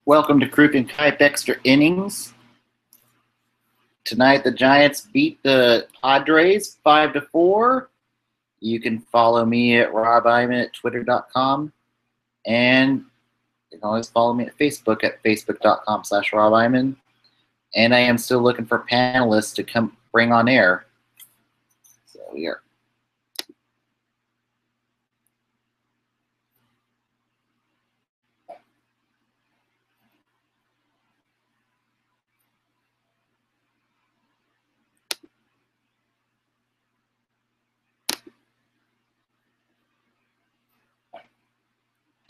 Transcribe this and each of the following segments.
Welcome to Kruk and Kuip Extra Innings. Tonight the Giants beat the Padres 5-4. You can follow me at Rob Iman at twitter.com, and you can always follow me at Facebook at facebook.com/Rob Iman. And I am still looking for panelists to come bring on air. So we are.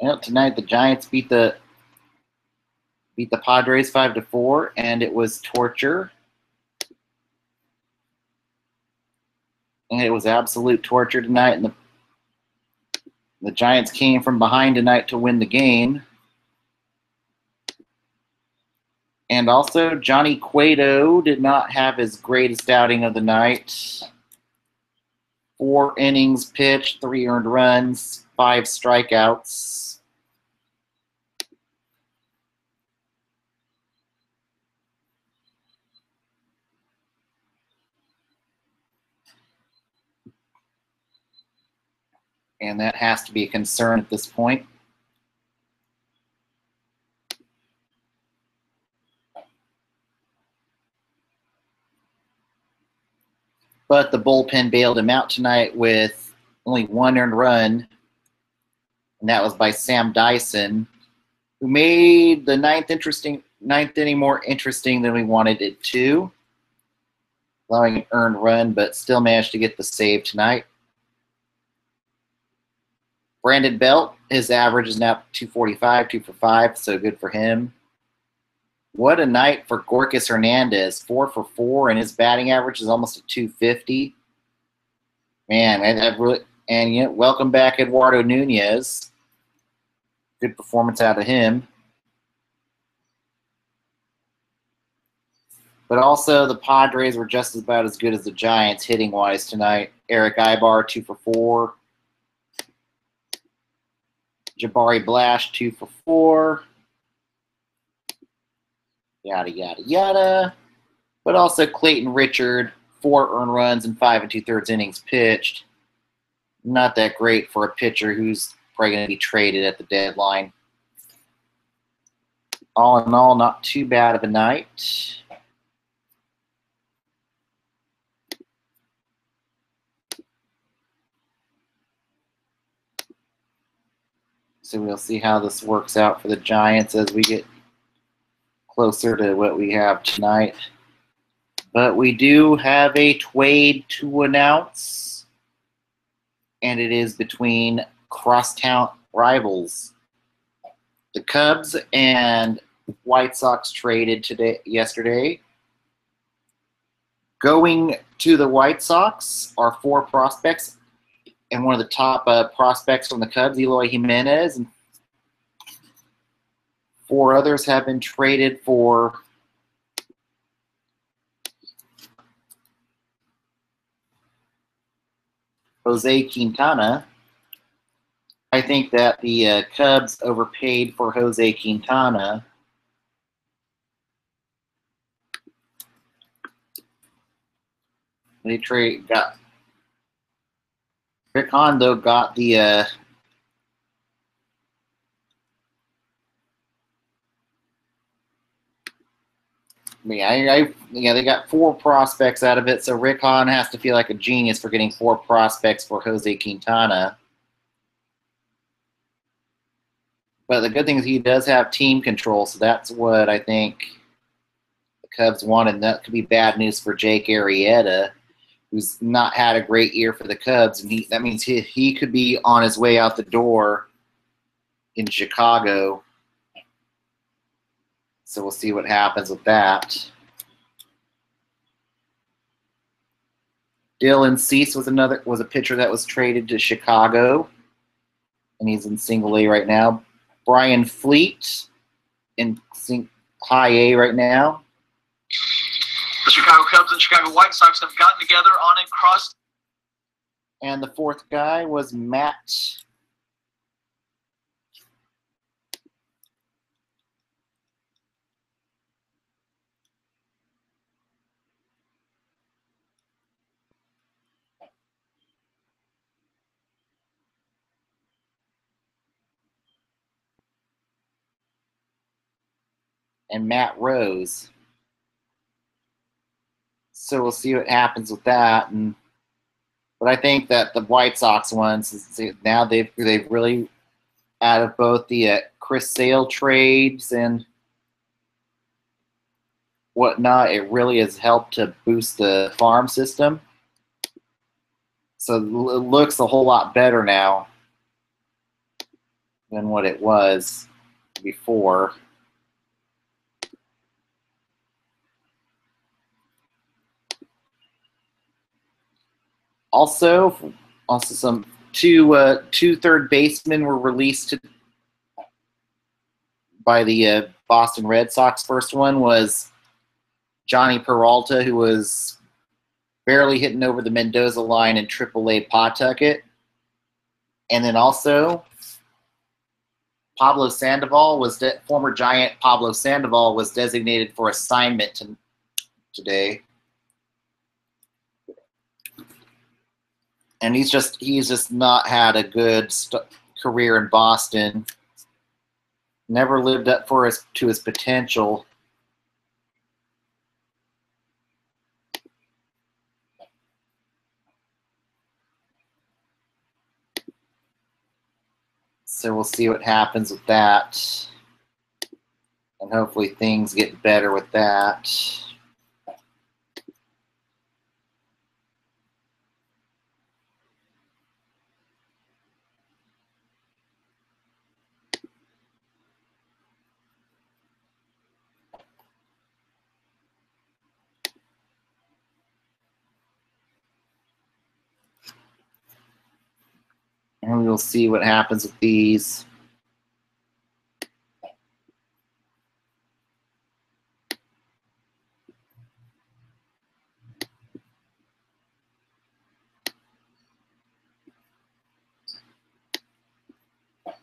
Well, tonight the Giants beat the Padres 5-4, and it was torture. And it was absolute torture tonight, and the Giants came from behind tonight to win the game. And also, Johnny Cueto did not have his greatest outing of the night. 4 innings pitched, 3 earned runs, 5 strikeouts. And that has to be a concern at this point. But the bullpen bailed him out tonight with only 1 earned run, and that was by Sam Dyson, who made the ninth inning more interesting than we wanted it to, allowing an earned run, but still managed to get the save tonight. Brandon Belt, his average is now 245, 2 for 5, so good for him. What a night for Gorkis Hernandez, 4 for 4, and his batting average is almost at 250. Man, welcome back Eduardo Nunez. Good performance out of him. But also the Padres were just about as good as the Giants hitting-wise tonight. Eric Ibar, 2 for 4. Jabari Blash, 2 for 4. Yada, yada, yada. But also Clayton Richard, 4 earned runs and 5 2/3 innings pitched. Not that great for a pitcher who's probably going to be traded at the deadline. All in all, not too bad of a night. So we'll see how this works out for the Giants as we get closer to what we have tonight. But we do have a trade to announce, and it is between crosstown rivals. The Cubs and White Sox traded yesterday. Going to the White Sox are 4 prospects, and one of the top prospects from the Cubs, Eloy Jimenez, and 4 others have been traded for Jose Quintana. I think that the Cubs overpaid for Jose Quintana. They got Rick Hondo got the they got 4 prospects out of it, so Rick Hahn has to feel like a genius for getting 4 prospects for Jose Quintana. But the good thing is he does have team control, so that's what I think the Cubs wanted. And that could be bad news for Jake Arrieta, who's not had a great year for the Cubs, and that means he could be on his way out the door in Chicago. So we'll see what happens with that. Dylan Cease was a pitcher that was traded to Chicago, and he's in single A right now. Brian Fleet in high A right now. The Chicago Cubs and Chicago White Sox have gotten together on a cross. And the 4th guy was Matt and Matt Rose. So we'll see what happens with that. But I think that the White Sox ones, now they've really, out of both the Chris Sale trades and whatnot, it really has helped to boost the farm system. So it looks a whole lot better now than what it was before. Also some two third basemen were released by the Boston Red Sox. First one was Johnny Peralta, who was barely hitting over the Mendoza line in AAA Pawtucket. And then also Pablo Sandoval former Giant Pablo Sandoval was designated for assignment today. And he's just not had a good career in Boston. Never lived up to his potential. So we'll see what happens with that. And hopefully things get better with that. And we'll see what happens with these.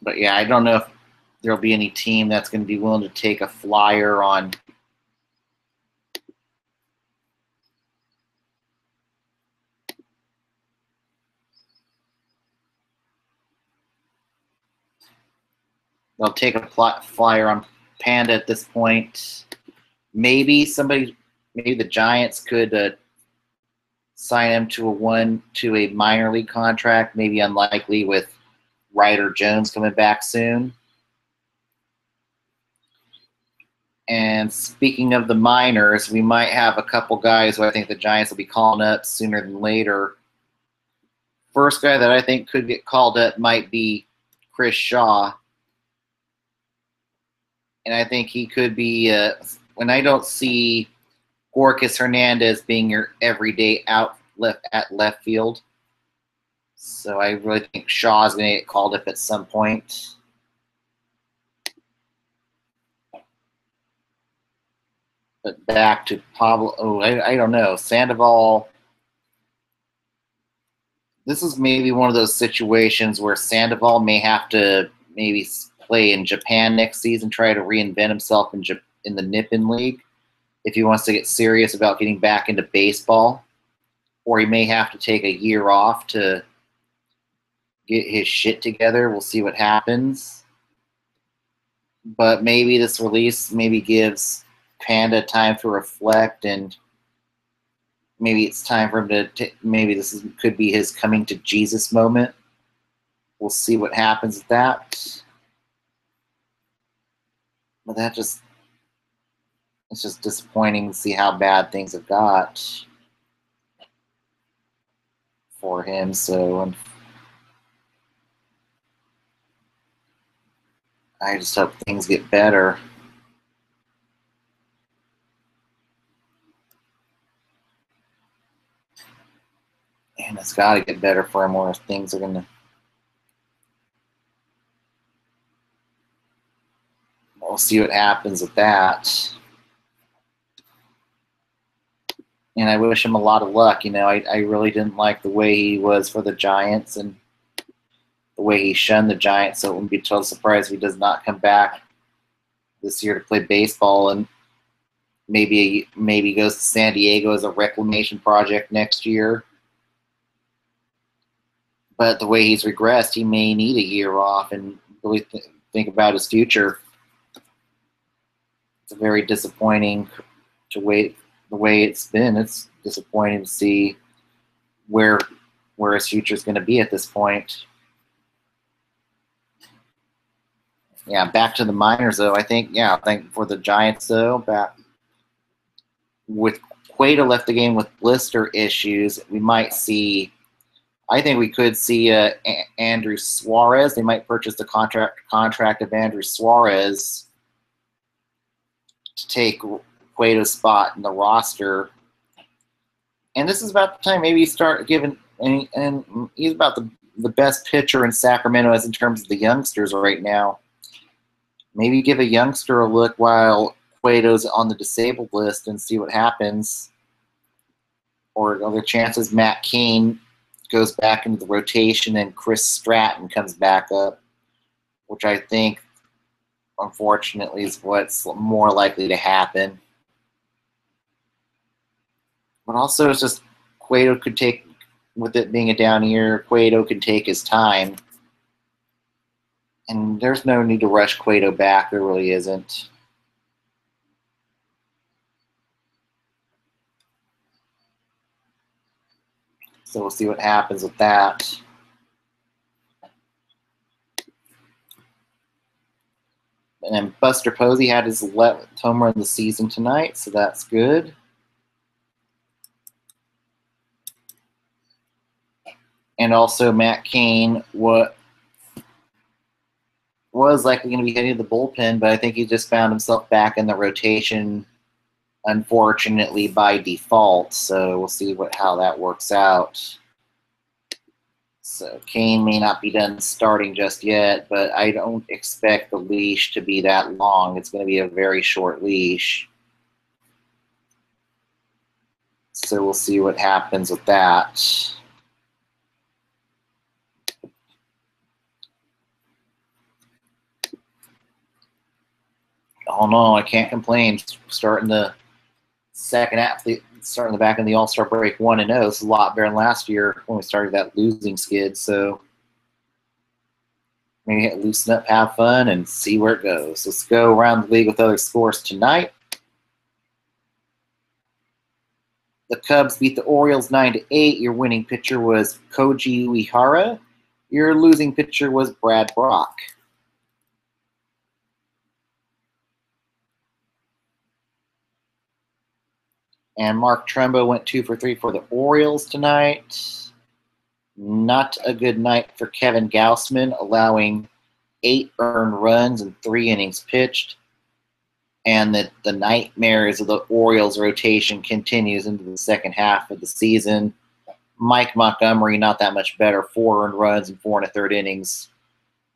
But yeah, I don't know if there'll be any team that's going to be willing to take a flyer on they'll take a flyer on Panda at this point. Maybe the Giants could sign him to a minor league contract. Maybe unlikely with Ryder Jones coming back soon. And speaking of the minors, we might have a couple guys who I think the Giants will be calling up sooner than later. First guy that I think could get called up might be Chris Shaw. And I think he could be, when I don't see Gorkis Hernandez being your everyday at left field. So I really think Shaw's going to get called up at some point. But back to Pablo. Oh, I don't know. Sandoval. This is maybe one of those situations where Sandoval may have to maybe play in Japan next season, try to reinvent himself in the Nippon League if he wants to get serious about getting back into baseball. Or he may have to take a year off to get his shit together. We'll see what happens. But maybe this release maybe gives Panda time to reflect, and maybe it's time for him to maybe could be his coming to Jesus moment. We'll see what happens with that. But it's just disappointing to see how bad things have got for him. So I just hope things get better. And it's got to get better for him, or things are going to. We'll see what happens with that. And I wish him a lot of luck. You know, I really didn't like the way he was for the Giants and the way he shunned the Giants. So it wouldn't be a total surprise if he does not come back this year to play baseball, and maybe goes to San Diego as a reclamation project next year. But the way he's regressed, he may need a year off and really think about his future. It's very disappointing to wait the way it's been. It's disappointing to see where his future is going to be at this point. Yeah, back to the minors though. I think for the Giants though, back with Cueto left the game with blister issues, we might see. I think we could see Andrew Suarez. They might purchase the contract of Andrew Suarez to take Cueto's spot in the roster. And this is about the time maybe you start giving. And he's about the best pitcher in Sacramento as in terms of the youngsters right now. Maybe give a youngster a look while Cueto's on the disabled list and see what happens. Or other chances Matt Cain goes back into the rotation and Chris Stratton comes back up, which I think, unfortunately, is what's more likely to happen. But also, it's just Cueto could take, with it being a down year, Cueto can take his time. And there's no need to rush Cueto back. There really isn't. So we'll see what happens with that. And then Buster Posey had his 11th home run of the season tonight, so that's good. And also Matt Cain was likely going to be heading to the bullpen, but I think he just found himself back in the rotation, unfortunately, by default. So we'll see how that works out. So Cain may not be done starting just yet, but I don't expect the leash to be that long. It's going to be a very short leash. So we'll see what happens with that. Oh no, I can't complain. Starting the second half, starting the back in the All-Star break 1-0. This is a lot better than last year when we started that losing skid. So maybe loosen up, have fun, and see where it goes. Let's go around the league with other scores tonight. The Cubs beat the Orioles 9-8. Your winning pitcher was Koji Uehara. Your losing pitcher was Brad Brock. And Mark Trumbo went 2 for 3 for the Orioles tonight. Not a good night for Kevin Gausman, allowing 8 earned runs and 3 innings pitched. And the nightmares of the Orioles rotation continues into the second half of the season. Mike Montgomery, not that much better, 4 earned runs and 4 1/3 innings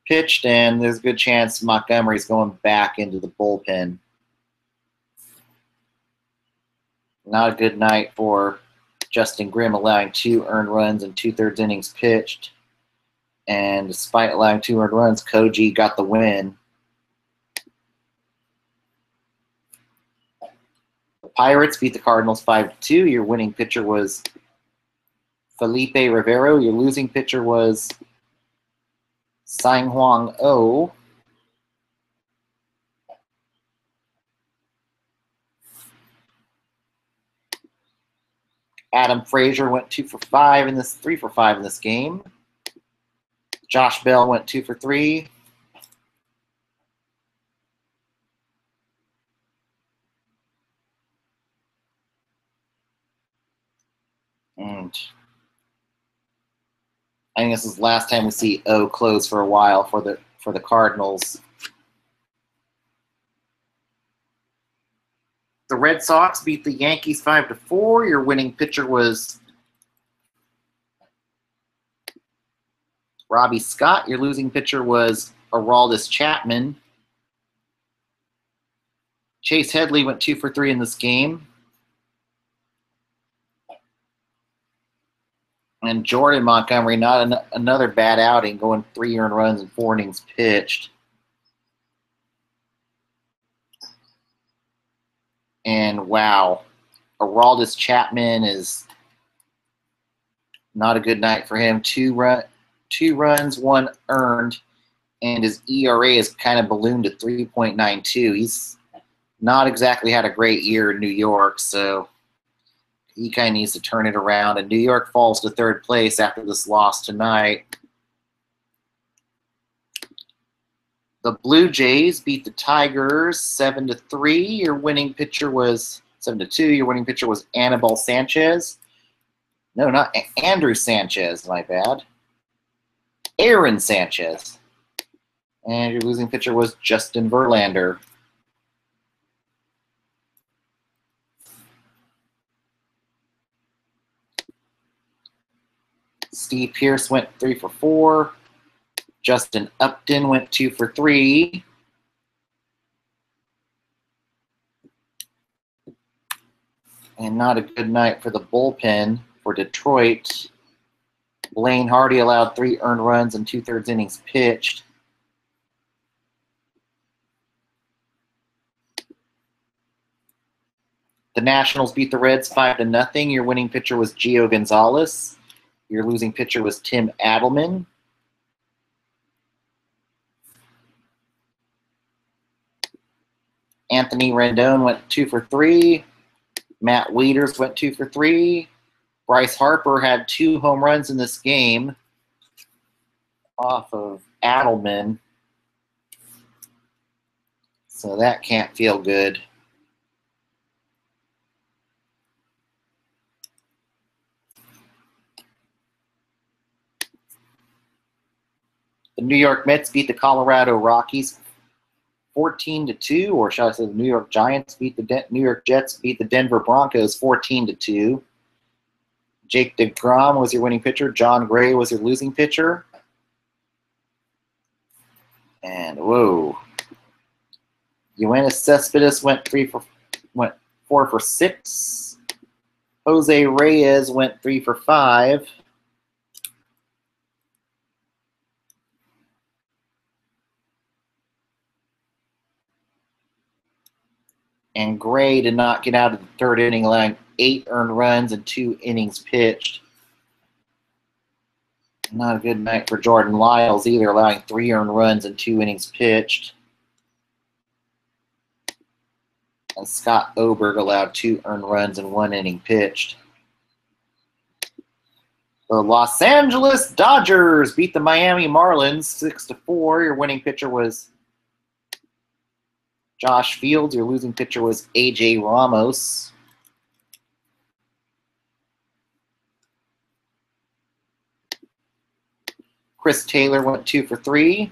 pitched. And there's a good chance Montgomery's going back into the bullpen. Not a good night for Justin Grimm, allowing 2 earned runs and 2/3 innings pitched. And despite allowing 2 earned runs, Koji got the win. The Pirates beat the Cardinals 5-2. Your winning pitcher was Felipe Rivero. Your losing pitcher was Sang-Hwang Oh. Adam Frazier went 2 for 5 in this, 3 for 5 in this game. Josh Bell went 2 for 3. And I think this is the last time we see O close for a while for the Cardinals. The Red Sox beat the Yankees 5-4. Your winning pitcher was Robbie Scott. Your losing pitcher was Aroldis Chapman. Chase Headley went 2 for 3 in this game. And Jordan Montgomery, not another bad outing, going 3 earned runs and 4 innings pitched. And wow, Aroldis Chapman is not a good night for him. 2 runs, 1 earned, and his ERA is kind of ballooned to 3.92. not exactly had a great year in New York, so he kind of needs to turn it around. And New York falls to third place after this loss tonight. The Blue Jays beat the Tigers 7-3. Your winning pitcher was 7-2. Your winning pitcher was Anibal Sanchez. No, not Andrew Sanchez, my bad. Aaron Sanchez. And your losing pitcher was Justin Verlander. Steve Pearce went 3 for 4. Justin Upton went 2 for 3. And not a good night for the bullpen for Detroit. Blaine Hardy allowed 3 earned runs and 2/3 innings pitched. The Nationals beat the Reds 5-0. Your winning pitcher was Gio Gonzalez. Your losing pitcher was Tim Adelman. Anthony Rendon went 2 for 3. Matt Wieters went 2 for 3. Bryce Harper had 2 home runs in this game off of Adelman. So that can't feel good. The New York Mets beat the Colorado Rockies 14-2, or shall I say the New York Giants beat the New York Jets beat the Denver Broncos 14-2. Jake DeGrom was your winning pitcher. John Gray was your losing pitcher. And whoa, Yoenis Cespedes went 4 for 6. Jose Reyes went 3 for 5. And Gray did not get out of the third inning, allowing 8 earned runs and 2 innings pitched. Not a good night for Jordan Lyles either, allowing 3 earned runs and 2 innings pitched. And Scott Oberg allowed 2 earned runs and 1 inning pitched. The Los Angeles Dodgers beat the Miami Marlins 6-4. Your winning pitcher was Josh Fields. Your losing pitcher was A.J. Ramos. Chris Taylor went 2 for 3.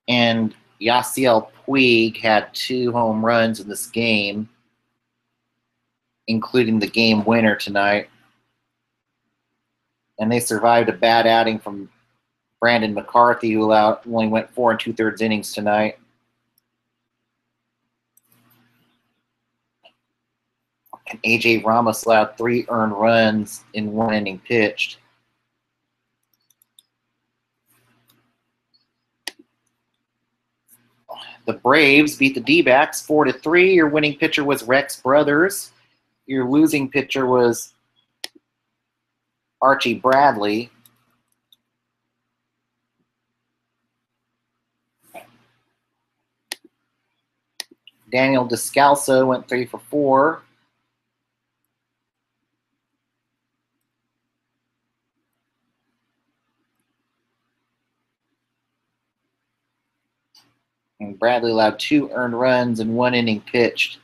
And Yasiel Puig had 2 home runs in this game, including the game winner tonight. And they survived a bad outing from Brandon McCarthy, who only went 4 2/3 innings tonight. And A.J. Ramos allowed 3 earned runs in 1 inning pitched. The Braves beat the D-backs 4-3. Your winning pitcher was Rex Brothers. Your losing pitcher was Archie Bradley. Daniel Descalso went 3 for 4. And Bradley allowed 2 earned runs and 1 inning pitched.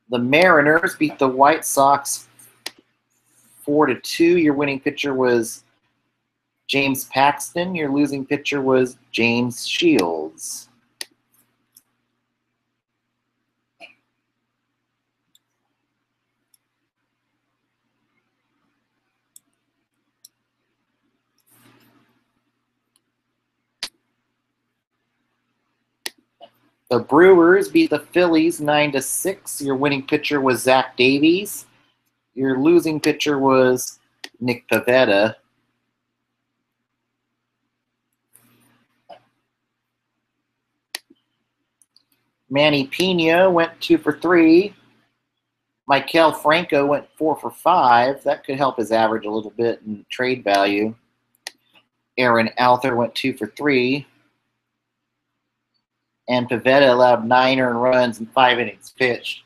The Mariners beat the White Sox 4-2. Your winning pitcher was James Paxton. Your losing pitcher was James Shields. The Brewers beat the Phillies 9-6. Your winning pitcher was Zach Davies. Your losing pitcher was Nick Pivetta. Manny Pena went 2 for 3. Maikel Franco went 4 for 5. That could help his average a little bit in trade value. Aaron Alther went 2 for 3. And Pivetta allowed 9 earned runs in 5 innings pitched.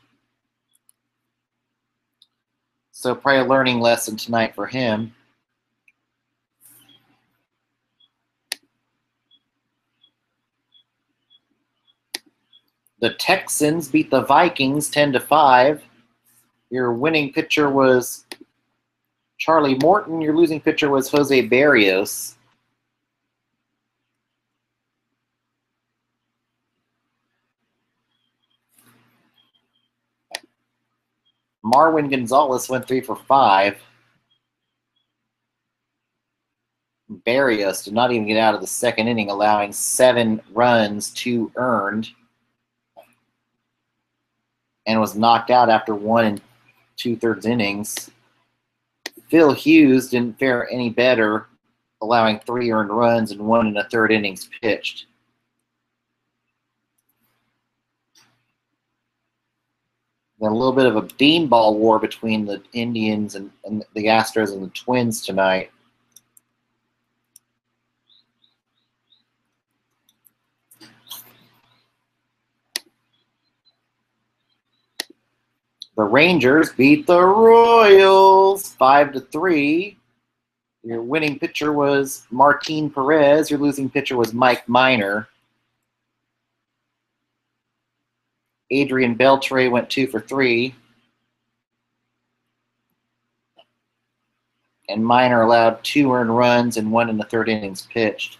So probably a learning lesson tonight for him. The Texans beat the Vikings 10 to 5. Your winning pitcher was Charlie Morton. Your losing pitcher was Jose Barrios. Marwin Gonzalez went 3 for 5. Barrios did not even get out of the second inning, allowing 7 runs, 2 earned, and was knocked out after 1 2/3 innings. Phil Hughes didn't fare any better, allowing 3 earned runs and 1 1/3 innings pitched. Then a little bit of a beanball war between the Indians and the Astros and the Twins tonight. The Rangers beat the Royals 5 to 3. Your winning pitcher was Martin Perez. Your losing pitcher was Mike Minor. Adrian Beltre went 2 for 3. And Minor allowed 2 earned runs and 1 1/3 innings pitched.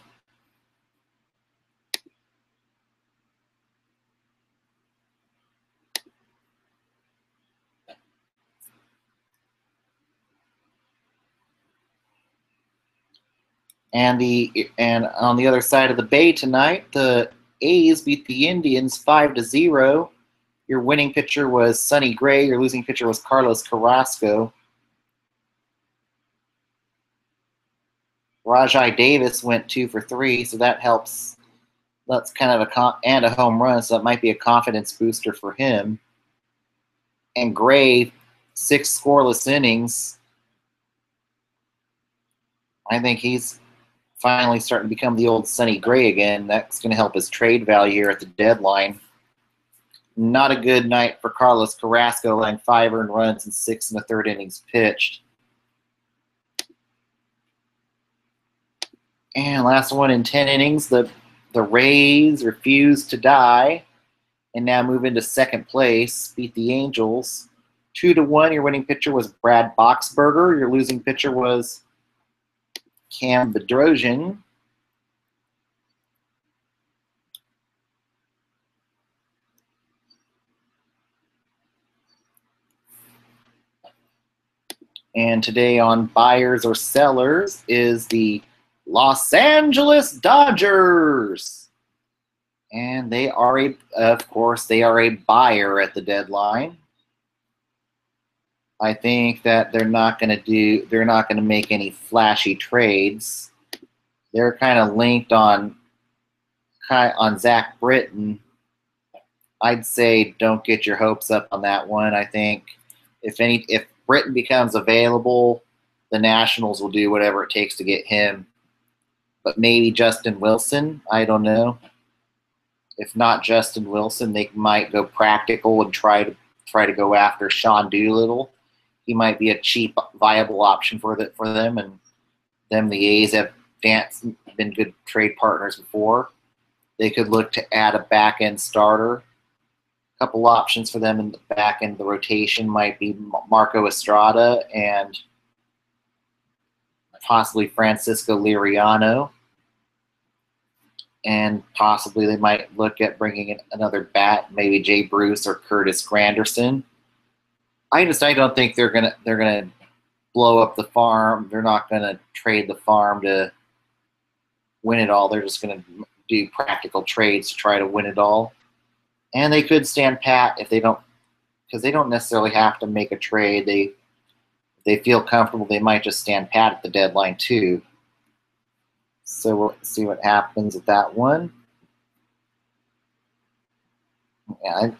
And on the other side of the bay tonight, the A's beat the Indians 5 to 0. Your winning pitcher was Sonny Gray. Your losing pitcher was Carlos Carrasco. Rajai Davis went 2 for 3, so that helps. That's kind of a home run, so that might be a confidence booster for him. And Gray, 6 scoreless innings. I think he's finally starting to become the old Sonny Gray again. That's going to help his trade value here at the deadline. Not a good night for Carlos Carrasco, allowing 5 earned runs and 6 1/3 innings pitched. And last one in 10 innings, the Rays refused to die and now move into second place, beat the Angels 2 to 1. Your winning pitcher was Brad Boxberger. Your losing pitcher was Cam Bedrosian. And today on Buyers or Sellers is the Los Angeles Dodgers. And they are of course, they are a buyer at the deadline. I think that they're not going to make any flashy trades. They're kind of linked on Zach Britton. I'd say don't get your hopes up on that one. I think if Britton becomes available, the Nationals will do whatever it takes to get him. But maybe Justin Wilson, I don't know. If not Justin Wilson, they might go practical and try to go after Sean Doolittle. He might be a cheap, viable option for them, and the A's have been good trade partners before. They could look to add a back-end starter. A couple options for them in the back end of the rotation might be Marco Estrada and possibly Francisco Liriano. And possibly they might look at bringing in another bat, maybe Jay Bruce or Curtis Granderson. I don't think they're gonna blow up the farm. They're not gonna trade the farm to win it all. They're just gonna do practical trades to try to win it all. And they could stand pat if they don't, because they don't necessarily have to make a trade. They feel comfortable. They might just stand pat at the deadline too. So we'll see what happens with that one. Yeah,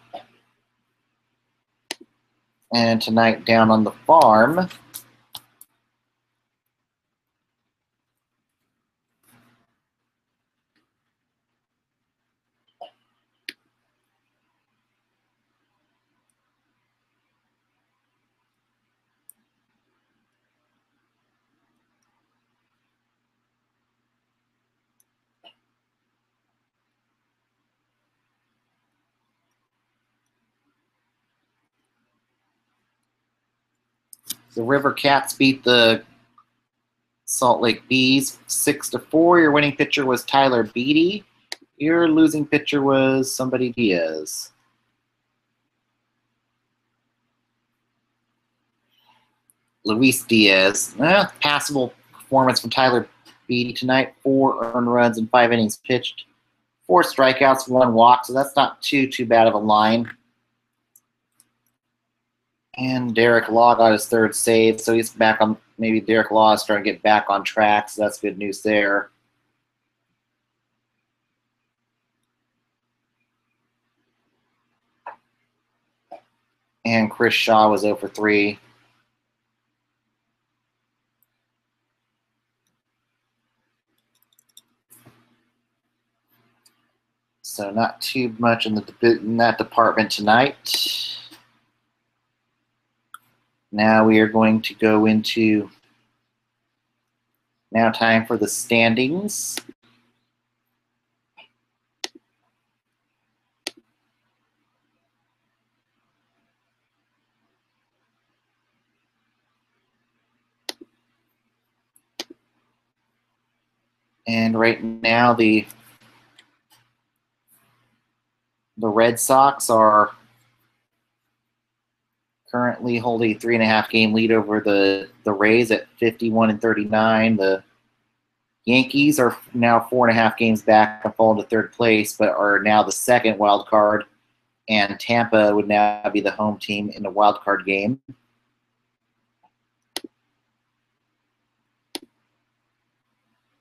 And tonight down on the farm, the River Cats beat the Salt Lake Bees 6-4. Your winning pitcher was Tyler Beatty. Your losing pitcher was somebody Diaz. Luis Diaz. Passable performance from Tyler Beatty tonight. 4 earned runs in 5 innings pitched. 4 strikeouts, 1 walk, so that's not too bad of a line. And Derek Law got his 3rd save, so he's back on. Maybe Derek Law is starting to get back on track, so that's good news there. And Chris Shaw was 0 for 3. So not too much in that department tonight. Now we are going to go into time for the standings. And right now the Red Sox are currently hold a 3.5 game lead over the Rays at 51-39. The Yankees are now 4.5 games back and fall into 3rd place, but are now the 2nd wild card. And Tampa would now be the home team in the wild card game.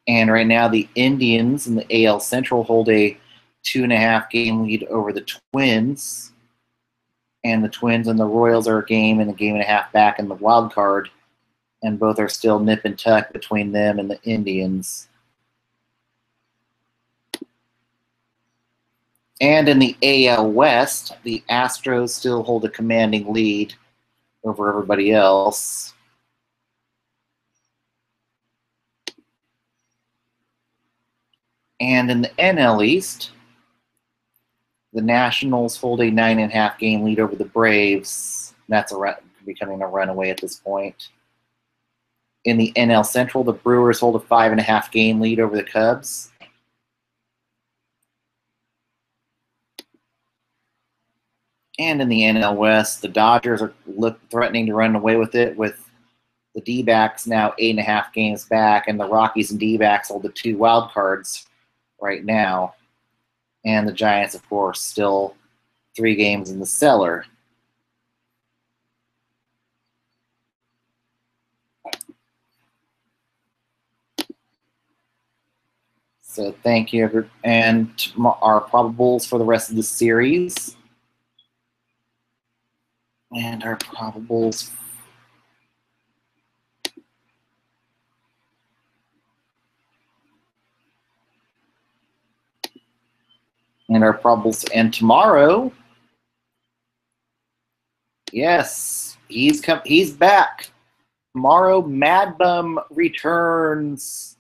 And right now the Indians in the AL Central hold a 2.5 game lead over the Twins. And the Twins and the Royals are a game and a half back in the wild card, and both are still nip and tuck between them and the Indians. And in the AL West, the Astros still hold a commanding lead over everybody else. And in the NL East, the Nationals hold a 9.5 game lead over the Braves. That's becoming a runaway at this point. In the NL Central, the Brewers hold a 5.5 game lead over the Cubs. And in the NL West, the Dodgers are threatening to run away with it, with the D-backs now 8.5 games back, and the Rockies and D-backs hold the 2 wild cards right now. And the Giants, of course, still 3 games in the cellar. So thank you. And our probables for the rest of the series. And our probables. And tomorrow, yes, he's back. Tomorrow, Mad Bum returns.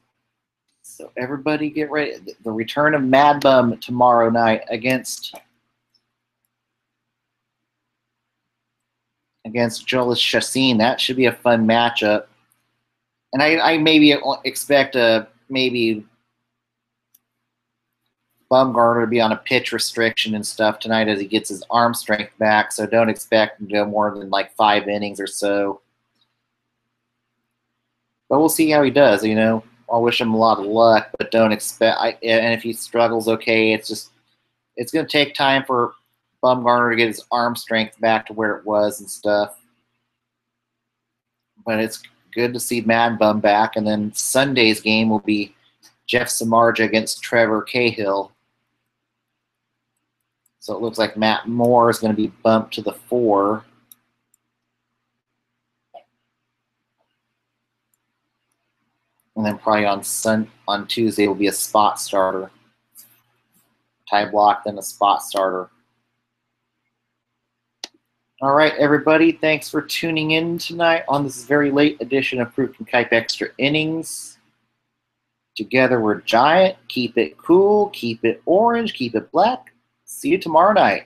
So everybody get ready. The return of Mad Bum tomorrow night against Jolis Chassin. That should be a fun matchup. And I maybe expect maybe Bumgarner to be on a pitch restriction and stuff tonight as he gets his arm strength back, so don't expect him to go more than like 5 innings or so. But we'll see how he does. You know, I'll wish him a lot of luck, but don't expect. And if he struggles, okay, it's going to take time for Bumgarner to get his arm strength back to where it was and stuff. But it's good to see Mad Bum back, and then Sunday's game will be Jeff Samardzija against Trevor Cahill. So it looks like Matt Moore is going to be bumped to the 4. And then probably on Tuesday will be a spot starter. Tie block, then a spot starter. All right, everybody. Thanks for tuning in tonight on this very late edition of Kruk and Kuip Extra Innings. Together we're Giant. Keep it cool. Keep it orange. Keep it black. See you tomorrow night.